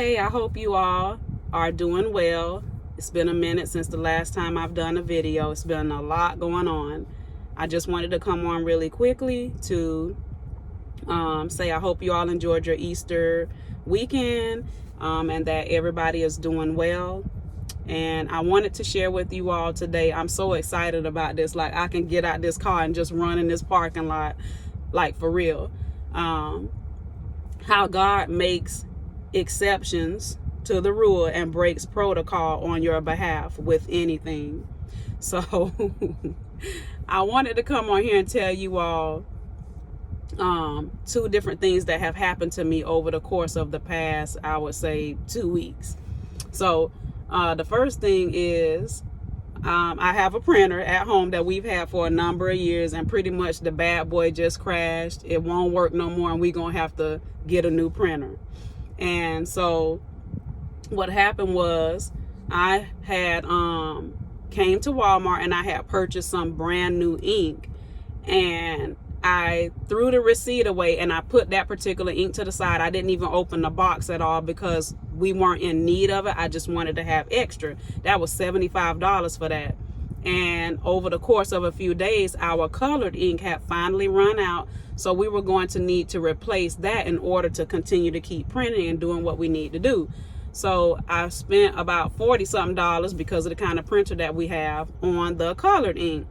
Hey, I hope you all are doing well. It's been a minute since the last time I've done a video. It's been a lot going on. I just wanted to come on really quickly to say I hope you all enjoyed your Easter weekend and that everybody is doing well. And I wanted to share with you all today. I'm so excited about this. Like, I can get out this car and just run in this parking lot, like, for real. How God makes exceptions to the rule and breaks protocol on your behalf with anything. So I wanted to come on here and tell you all two different things that have happened to me over the course of the past, I would say, 2 weeks. So the first thing is I have a printer at home that we've had for a number of years, and pretty much the bad boy just crashed. It won't work no more, and we're gonna have to get a new printer. And so what happened was I had came to Walmart and I had purchased some brand new ink, and I threw the receipt away and I put that particular ink to the side. I didn't even open the box at all because we weren't in need of it. I just wanted to have extra. That was $75 for that. And over the course of a few days, our colored ink had finally run out. So we were going to need to replace that in order to continue to keep printing and doing what we need to do. So I spent about $40-something because of the kind of printer that we have on the colored ink.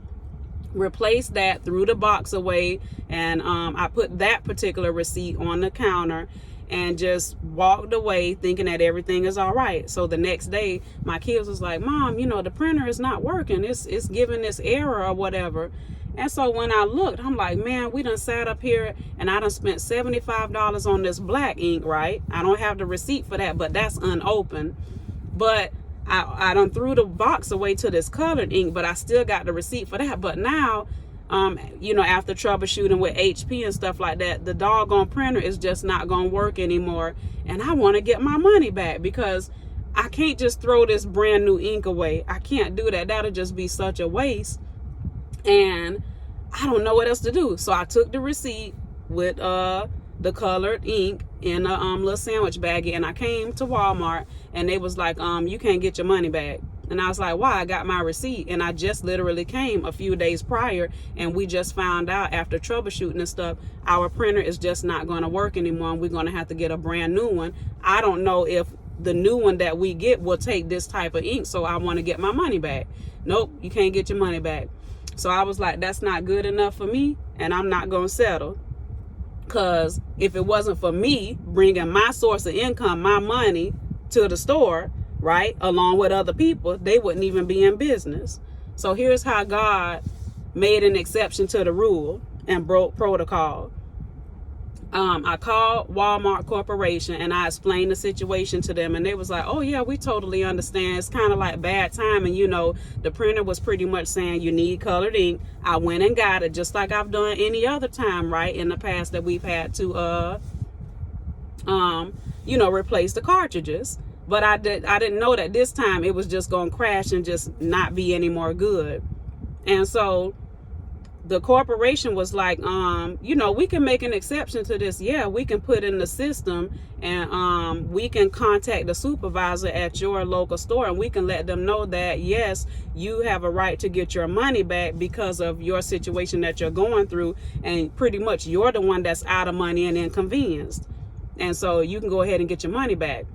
Replaced that, threw the box away, and I put that particular receipt on the counter and just walked away thinking that everything is all right. So the next day, my kids was like, Mom, you know, the printer is not working. It's giving this error or whatever. And so when I looked, I'm like, man, we done sat up here and I done spent $75 on this black ink, right? I don't have the receipt for that, but that's unopened. But I done threw the box away to this colored ink, but I still got the receipt for that. But now, you know, after troubleshooting with HP and stuff like that, the doggone printer is just not going to work anymore. And I want to get my money back because I can't just throw this brand new ink away. I can't do that. That'll just be such a waste. And I don't know what else to do. So I took the receipt with the colored ink in a little sandwich baggie, and I came to Walmart and they was like, you can't get your money back. And I was like, why? I got my receipt and I just literally came a few days prior, and we just found out after troubleshooting and stuff, our printer is just not going to work anymore, and we're going to have to get a brand new one. I don't know if the new one that we get will take this type of ink, so I want to get my money back. Nope, you can't get your money back. So I was like, that's not good enough for me, and I'm not going to settle. Because if it wasn't for me bringing my source of income, my money, to the store, right, along with other people, they wouldn't even be in business. So here's how God made an exception to the rule and broke protocol. I called Walmart Corporation and I explained the situation to them, and they was like, oh yeah, we totally understand. It's kind of like bad timing, you know. The printer was pretty much saying you need colored ink. I went and got it just like I've done any other time, right, in the past that we've had to you know, replace the cartridges. But I didn't know that this time it was just going to crash and just not be any more good. And so the corporation was like, you know, we can make an exception to this. Yeah, we can put in the system, and we can contact the supervisor at your local store, and we can let them know that, yes, you have a right to get your money back because of your situation that you're going through, and pretty much you're the one that's out of money and inconvenienced. And so you can go ahead and get your money back.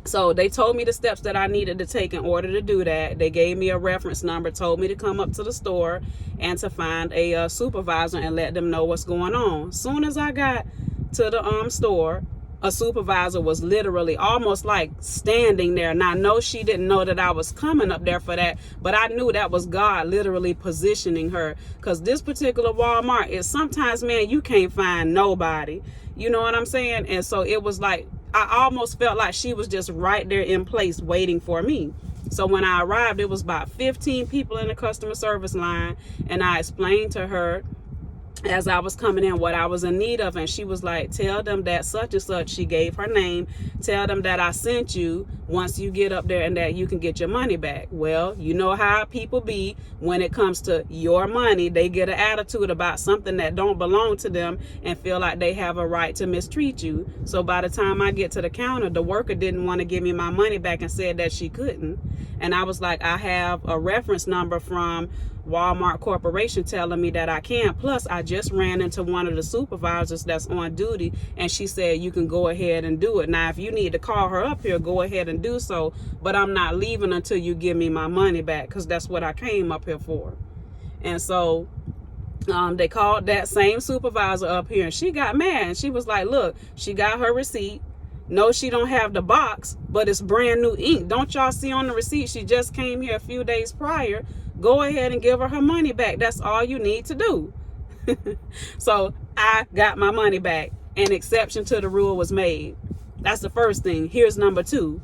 So they told me the steps that I needed to take in order to do that. They gave me a reference number, told me to come up to the store and to find a supervisor and let them know what's going on. Soon as I got to the store, a supervisor was literally almost like standing there. And I know she didn't know that I was coming up there for that, but I knew that was God literally positioning her. Because this particular Walmart is sometimes, man, you can't find nobody. You know what I'm saying? And so it was like, I almost felt like she was just right there in place waiting for me. So when I arrived, it was about 15 people in the customer service line, and I explained to her as I was coming in what I was in need of. And she was like, tell them that such and such, she gave her name, tell them that I sent you once you get up there and that you can get your money back. Well, you know how people be when it comes to your money. They get an attitude about something that don't belong to them and feel like they have a right to mistreat you. So by the time I get to the counter, the worker didn't want to give me my money back and said that she couldn't. And I was like, I have a reference number from Walmart Corporation telling me that I can. Plus, I just ran into one of the supervisors that's on duty, and she said you can go ahead and do it. Now, if you need to call her up here, go ahead and do so, but I'm not leaving until you give me my money back, because that's what I came up here for. And so they called that same supervisor up here, and she got mad, and she was like, look, she got her receipt. No, she don't have the box, but it's brand new ink. Don't y'all see on the receipt she just came here a few days prior? Go ahead and give her money back. That's all you need to do. So I got my money back. An exception to the rule was made. That's the first thing. Here's number 2.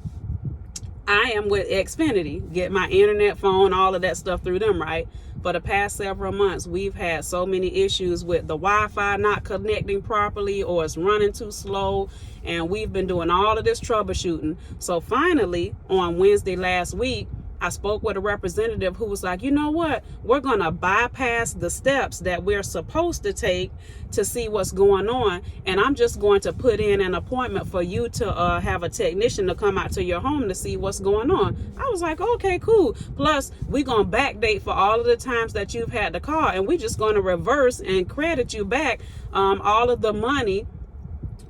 I am with Xfinity. Get my internet, phone, all of that stuff through them, right? For the past several months, we've had so many issues with the Wi-Fi not connecting properly, or it's running too slow. And we've been doing all of this troubleshooting. So finally, on Wednesday last week, I spoke with a representative who was like, you know what? We're going to bypass the steps that we're supposed to take to see what's going on. And I'm just going to put in an appointment for you to have a technician to come out to your home to see what's going on. I was like, okay, cool. Plus, we're going to backdate for all of the times that you've had the car. And we're just going to reverse and credit you back all of the money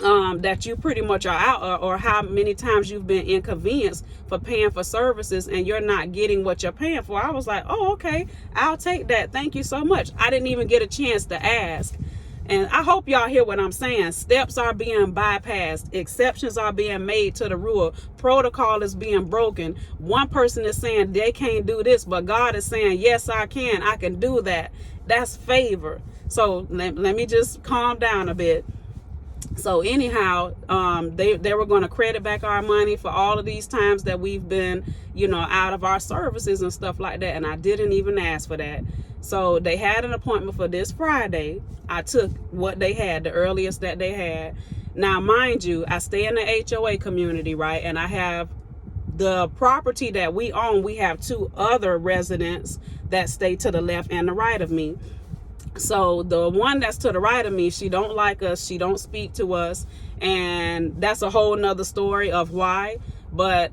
that you pretty much are out, or how many times you've been inconvenienced for paying for services and you're not getting what you're paying for. I was like, oh, okay, I'll take that. Thank you so much. I didn't even get a chance to ask. And I hope y'all hear what I'm saying. Steps are being bypassed. Exceptions are being made to the rule. Protocol is being broken. One person is saying they can't do this, but God is saying, yes, I can. I can do that. That's favor. So let me just calm down a bit. So anyhow, they were going to credit back our money for all of these times that we've been, out of our services and stuff like that. And I didn't even ask for that. So they had an appointment for this Friday. I took what they had, the earliest that they had. Now, mind you, I stay in the HOA community, right? And I have the property that we own. We have 2 other residents that stay to the left and the right of me. So the one that's to the right of me, she don't like us. She don't speak to us. And that's a whole nother story of why. But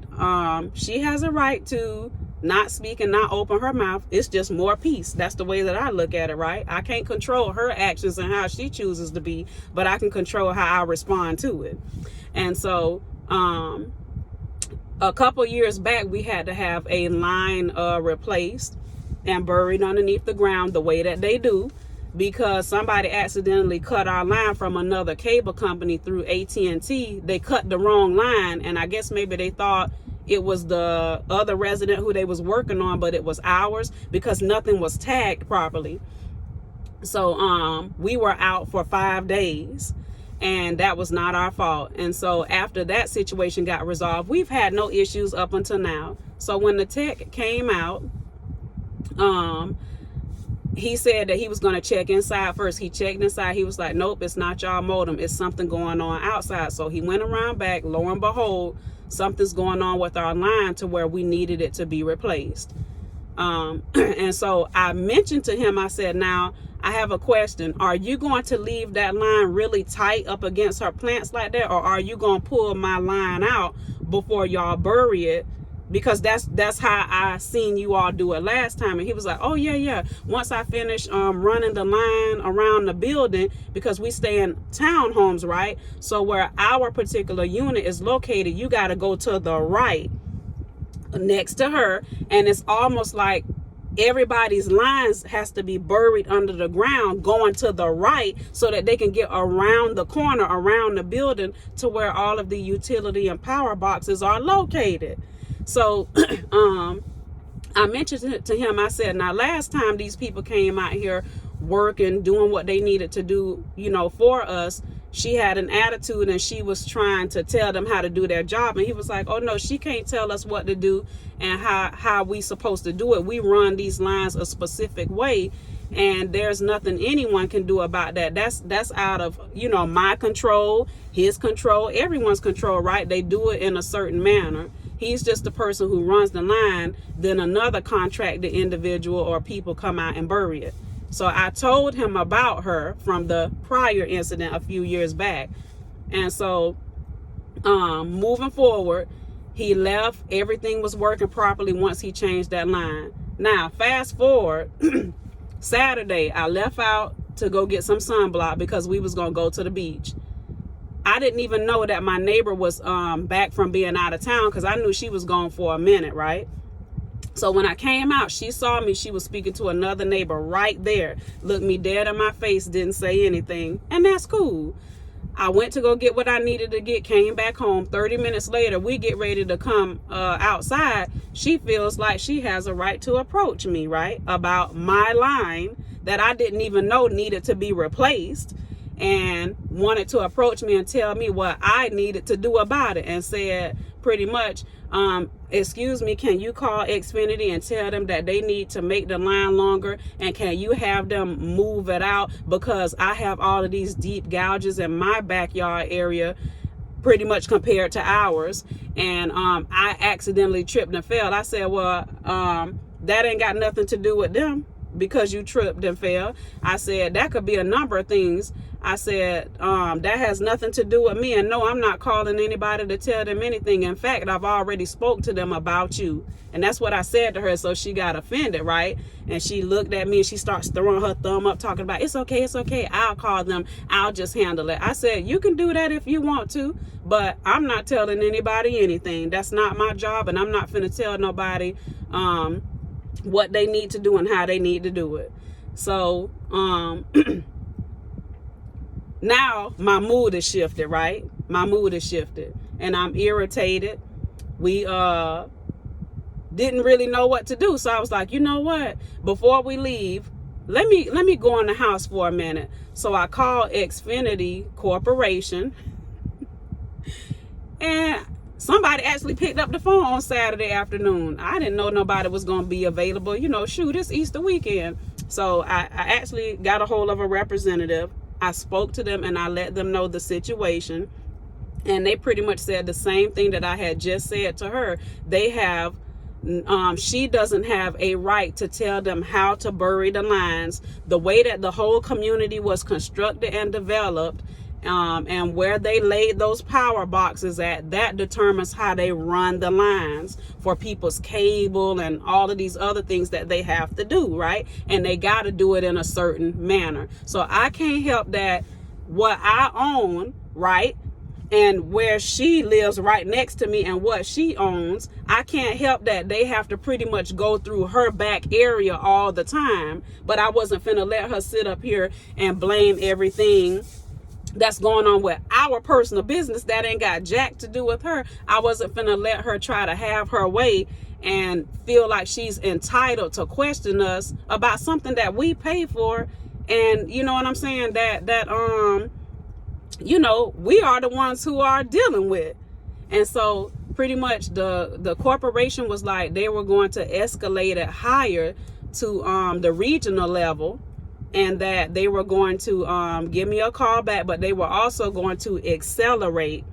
she has a right to not speak and not open her mouth. It's just more peace. That's the way that I look at it, right? I can't control her actions and how she chooses to be, but I can control how I respond to it. And so a couple years back, we had to have a line replaced and buried underneath the ground the way that they do, because somebody accidentally cut our line from another cable company through AT&T. They cut the wrong line, and I guess maybe they thought it was the other resident who they was working on, but it was ours because nothing was tagged properly. So we were out for 5 days, and that was not our fault. And so after that situation got resolved, we've had no issues up until now. So when the tech came out, he said that he was going to check inside first. He checked inside. He was like, nope, it's not y'all modem. It's something going on outside. So he went around back. Lo and behold, something's going on with our line to where we needed it to be replaced. And so I mentioned to him, I said, now I have a question. Are you going to leave that line really tight up against her plants like that? Or are you going to pull my line out before y'all bury it? Because that's how I seen you all do it last time. And he was like, oh yeah. Once I finish running the line around the building, because we stay in townhomes, right? So where our particular unit is located, you got to go to the right next to her. And it's almost like everybody's lines has to be buried under the ground going to the right so that they can get around the corner, around the building to where all of the utility and power boxes are located. So I mentioned it to him. I said, now last time these people came out here working, doing what they needed to do, for us, she had an attitude and she was trying to tell them how to do their job. And he was like, oh no, she can't tell us what to do and how we supposed to do it. We run these lines a specific way. and there's nothing anyone can do about that. That's out of, you know, my control, his control, everyone's control, right? They do it in a certain manner. He's just the person who runs the line. Then another contracted individual or people come out and bury it. So I told him about her from the prior incident a few years back. And so moving forward, he left. Everything was working properly once he changed that line. Now, fast forward, Saturday, I left out to go get some sunblock because we was going to go to the beach. I didn't even know that my neighbor was back from being out of town because I knew she was gone for a minute, right? So when I came out, she saw me. She was speaking to another neighbor right there. Looked me dead in my face, didn't say anything. And that's cool. I went to go get what I needed to get, came back home. 30 minutes later, we get ready to come outside. She feels like she has a right to approach me, right? About my line that I didn't even know needed to be replaced, and wanted to approach me and tell me what I needed to do about it, and said pretty much, excuse me, can you call Xfinity and tell them that they need to make the line longer, and can you have them move it out because I have all of these deep gouges in my backyard area pretty much compared to ours, and I accidentally tripped and fell. I said, well, that ain't got nothing to do with them because you tripped and fell. I said that could be a number of things. I said that has nothing to do with me, and no, I'm not calling anybody to tell them anything. In fact, I've already spoke to them about you. And that's what I said to her. So she got offended, right? And she looked at me and she starts throwing her thumb up, talking about, it's okay, I'll call them, I'll just handle it. I said, you can do that if you want to, but I'm not telling anybody anything. That's not my job, and I'm not finna tell nobody what they need to do and how they need to do it. So now my mood is shifted, right? My mood is shifted, and I'm irritated. We didn't really know what to do, so I was like, you know what? Before we leave, let me go in the house for a minute. So I called Xfinity Corporation, and somebody actually picked up the phone on Saturday afternoon. I didn't know nobody was going to be available. You know, shoot, it's Easter weekend. So I actually got a hold of a representative. I spoke to them and I let them know the situation. And they pretty much said the same thing that I had just said to her. They have, she doesn't have a right to tell them how to bury the lines. The way that the whole community was constructed and developed, and where they laid those power boxes at, that determines how they run the lines for people's cable and all of these other things that they have to do, right? And they got to do it in a certain manner. So I can't help that what I own, right, and where she lives right next to me and what she owns, I can't help that they have to pretty much go through her back area all the time. But I wasn't finna let her sit up here and blame everything that's going on with our personal business that ain't got jack to do with her. I wasn't finna let her try to have her way and feel like she's entitled to question us about something that we pay for. And you know what I'm saying, that you know, we are the ones who are dealing with. And so pretty much the corporation was like, they were going to escalate it higher to the regional level, and that they were going to give me a call back, but they were also going to accelerate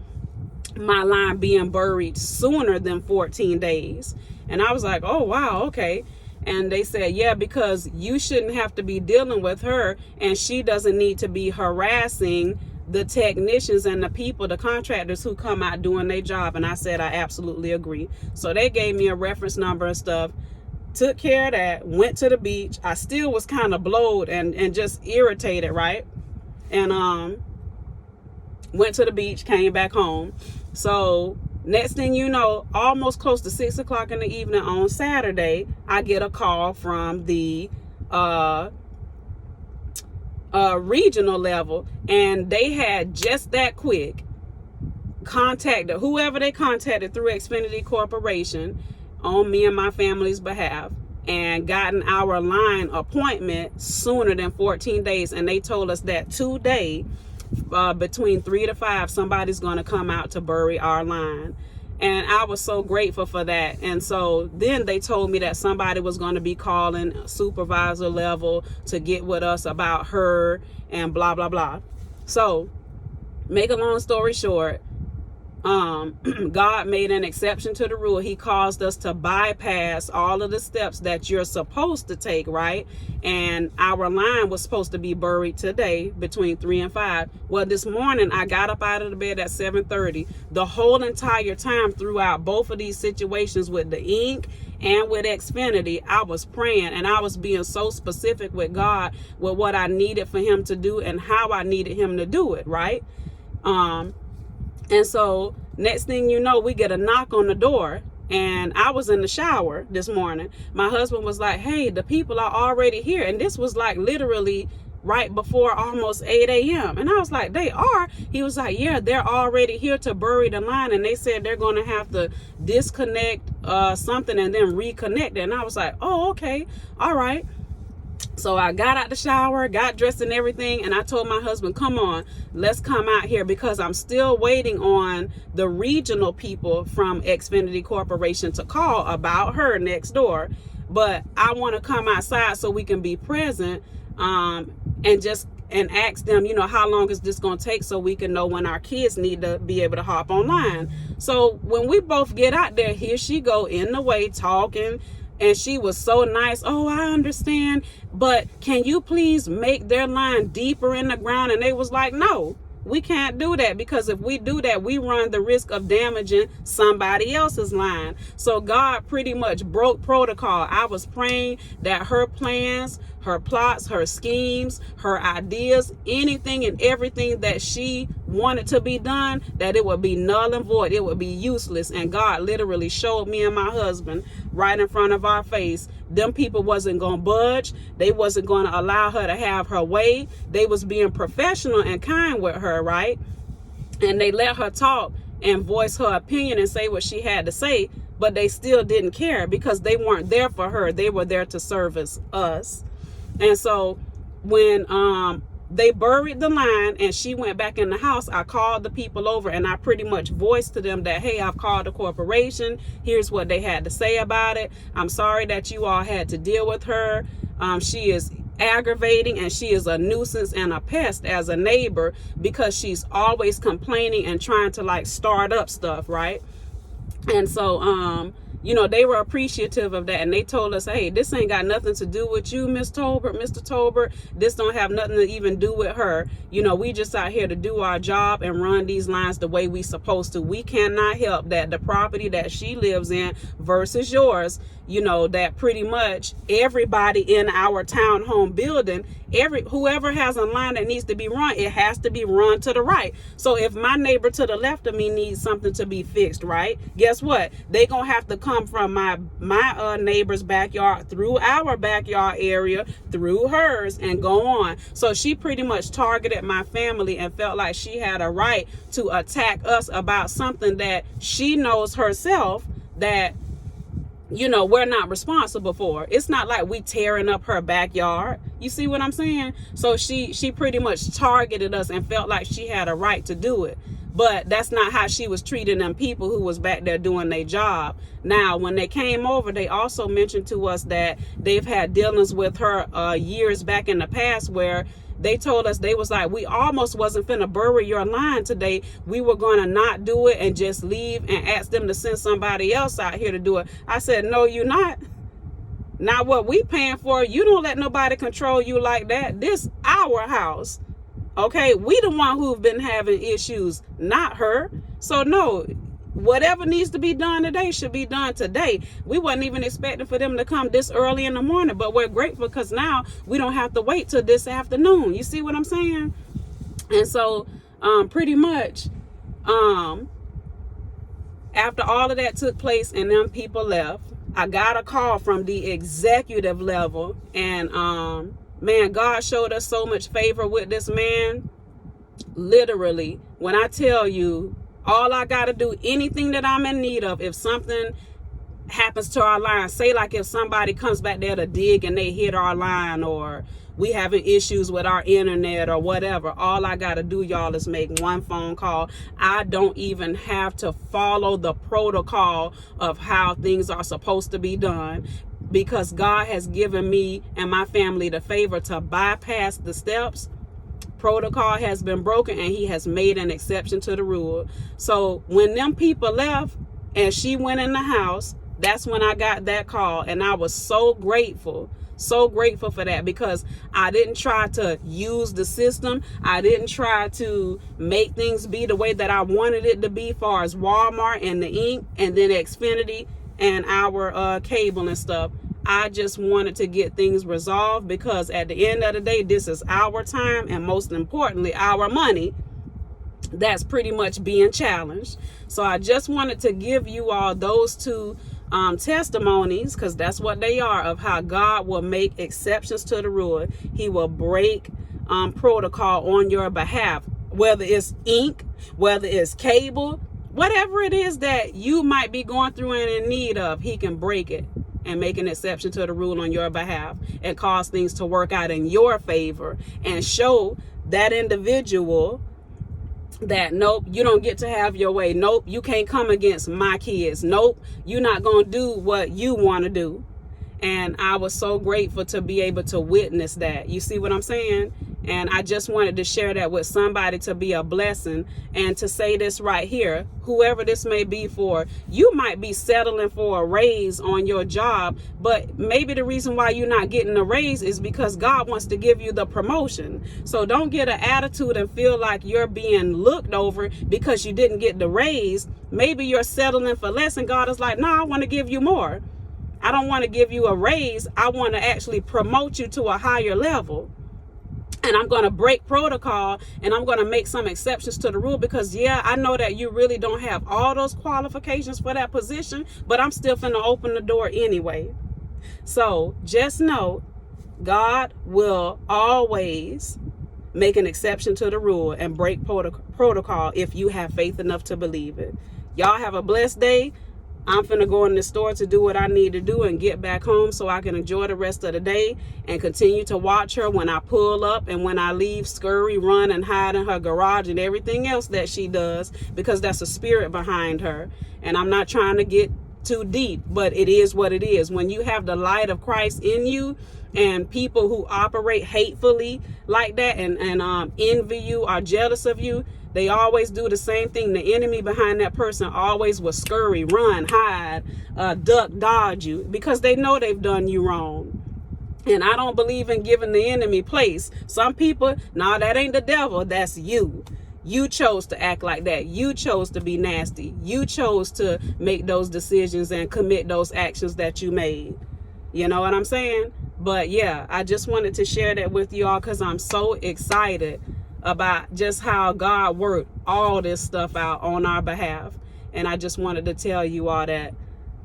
my line being buried sooner than 14 days. And I was like, oh, wow, okay. And they said, yeah, because you shouldn't have to be dealing with her, and she doesn't need to be harassing the technicians and the people, the contractors who come out doing their job. And I said, I absolutely agree. So they gave me a reference number and stuff. Took care of that, went to the beach. I still was kind of blowed and just irritated, right? And went to the beach, came back home. So next thing you know, almost close to 6 o'clock in the evening on Saturday, I get a call from the regional level, and they had just that quick contacted whoever they contacted through Xfinity Corporation on me and my family's behalf, and gotten our line appointment sooner than 14 days. And they told us that today, between 3 to 5, somebody's going to come out to bury our line. And I was so grateful for that. And so then they told me that somebody was going to be calling supervisor level to get with us about her and blah, blah, blah. So make a long story short, God made an exception to the rule. He caused us to bypass all of the steps that you're supposed to take, right? And our line was supposed to be buried today between 3 and 5. Well, this morning I got up out of the bed at 7:30. The whole entire time throughout both of these situations with the ink and with Xfinity, I was praying and I was being so specific with God with what I needed for him to do and how I needed him to do it, right? And so next thing you know, we get a knock on the door, and I was in the shower this morning. My husband was like, hey, the people are already here. And this was like literally right before almost 8 a.m. And I was like, they are? He was like, yeah, they're already here to bury the line. And they said they're going to have to disconnect something and then reconnect it. And I was like, oh, okay. All right. So I got out the shower, got dressed and everything, and I told my husband, come on, let's come out here, because I'm still waiting on the regional people from Xfinity Corporation to call about her next door. But I want to come outside so we can be present and ask them, how long is this going to take, so we can know when our kids need to be able to hop online. So when we both get out there, here she go in the way talking. And she was so nice. Oh, I understand. But can you please make their line deeper in the ground? And they was like, no, we can't do that, because if we do that, we run the risk of damaging somebody else's line. So God pretty much broke protocol. I was praying that her plans, her plots, her schemes, her ideas, anything and everything that she wanted to be done, that it would be null and void. It would be useless. And God literally showed me and my husband right in front of our face, them people wasn't going to budge. They wasn't going to allow her to have her way. They was being professional and kind with her, right? And they let her talk and voice her opinion and say what she had to say, but they still didn't care, because they weren't there for her. They were there to service us. And so when they buried the line and she went back in the house, I called the people over and I pretty much voiced to them that, hey, I've called the corporation. Here's what they had to say about it. I'm sorry that you all had to deal with her. She is aggravating and she is a nuisance and a pest as a neighbor, because she's always complaining and trying to like start up stuff, right? And so they were appreciative of that, and they told us, hey, this ain't got nothing to do with you, Miss Tolbert, Mr. Tolbert. This don't have nothing to even do with her. We just out here to do our job and run these lines the way we supposed to. We cannot help that the property that she lives in versus yours, that pretty much everybody in our townhome building, whoever has a line that needs to be run, it has to be run to the right. So if my neighbor to the left of me needs something to be fixed, right, guess what? They gonna have to come from my neighbor's backyard, through our backyard area, through hers, and go on. So she pretty much targeted my family and felt like she had a right to attack us about something that she knows herself that we're not responsible for. It's not like we tearing up her backyard. You see what I'm saying? So she pretty much targeted us and felt like she had a right to do it. But that's not how she was treating them people who was back there doing their job. Now, when they came over, they also mentioned to us that they've had dealings with her years back in the past, where they told us, they was like, we almost wasn't finna bury your line today. We were going to not do it and just leave and ask them to send somebody else out here to do it. I said, no, you're not. Not what we paying for. You don't let nobody control you like that. This our house. Okay, we the one who've been having issues, not her. So no, whatever needs to be done today should be done today. We wasn't even expecting for them to come this early in the morning, but we're grateful because now we don't have to wait till this afternoon. You see what I'm saying? And so pretty much after all of that took place and them people left, I got a call from the executive level, and man, God showed us so much favor with this man. Literally, when I tell you, all I got to do, anything that I'm in need of, if something happens to our line, say like if somebody comes back there to dig and they hit our line, or we having issues with our internet or whatever. All I got to do, y'all, is make one phone call. I don't even have to follow the protocol of how things are supposed to be done, because God has given me and my family the favor to bypass the steps. Protocol has been broken and he has made an exception to the rule. So when them people left and she went in the house, that's when I got that call, and I was so grateful for that, because I didn't try to use the system. I didn't try to make things be the way that I wanted it to be, far as Walmart and the ink and then Xfinity and our cable and stuff. I just wanted to get things resolved, because at the end of the day, this is our time, and most importantly, our money that's pretty much being challenged. So I just wanted to give you all those two testimonies, because that's what they are, of how God will make exceptions to the rule. He will break protocol on your behalf, whether it's ink, whether it's cable, whatever it is that you might be going through and in need of. He can break it and make an exception to the rule on your behalf and cause things to work out in your favor, and show that individual that, nope, you don't get to have your way. Nope, you can't come against my kids. Nope, you're not going to do what you want to do. And I was so grateful to be able to witness that. You see what I'm saying? And I just wanted to share that with somebody, to be a blessing, and to say this right here, whoever this may be for. You might be settling for a raise on your job, but maybe the reason why you're not getting a raise is because God wants to give you the promotion. So don't get an attitude and feel like you're being looked over because you didn't get the raise. Maybe you're settling for less, and God is like, no, I want to give you more. I don't want to give you a raise. I want to actually promote you to a higher level. And I'm going to break protocol, and I'm going to make some exceptions to the rule, because, yeah, I know that you really don't have all those qualifications for that position, but I'm still finna open the door anyway. So just know, God will always make an exception to the rule and break protocol if you have faith enough to believe it. Y'all have a blessed day. I'm finna go in the store to do what I need to do and get back home so I can enjoy the rest of the day and continue to watch her when I pull up and when I leave, scurry, run, and hide in her garage and everything else that she does, because that's a spirit behind her. And I'm not trying to get too deep, but it is what it is. When you have the light of Christ in you, and people who operate hatefully like that and envy you, are jealous of you, they always do the same thing. The enemy behind that person always will scurry, run, hide, duck, dodge you, because they know they've done you wrong. And I don't believe in giving the enemy place. Some people, no, that ain't the devil, that's you. You chose to act like that. You chose to be nasty. You chose to make those decisions and commit those actions that you made. You know what I'm saying? But yeah, I just wanted to share that with you all, because I'm so excited about just how God worked all this stuff out on our behalf. And I just wanted to tell you all that.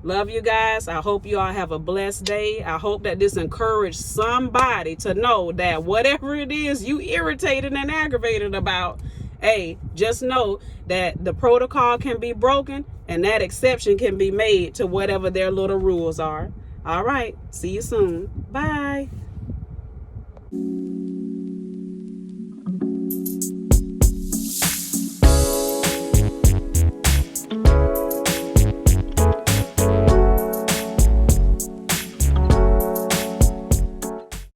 Love you guys. I hope you all have a blessed day. I hope that this encouraged somebody to know that whatever it is you irritated and aggravated about, hey, just know that the protocol can be broken and that exception can be made to whatever their little rules are. All right. See you soon. Bye.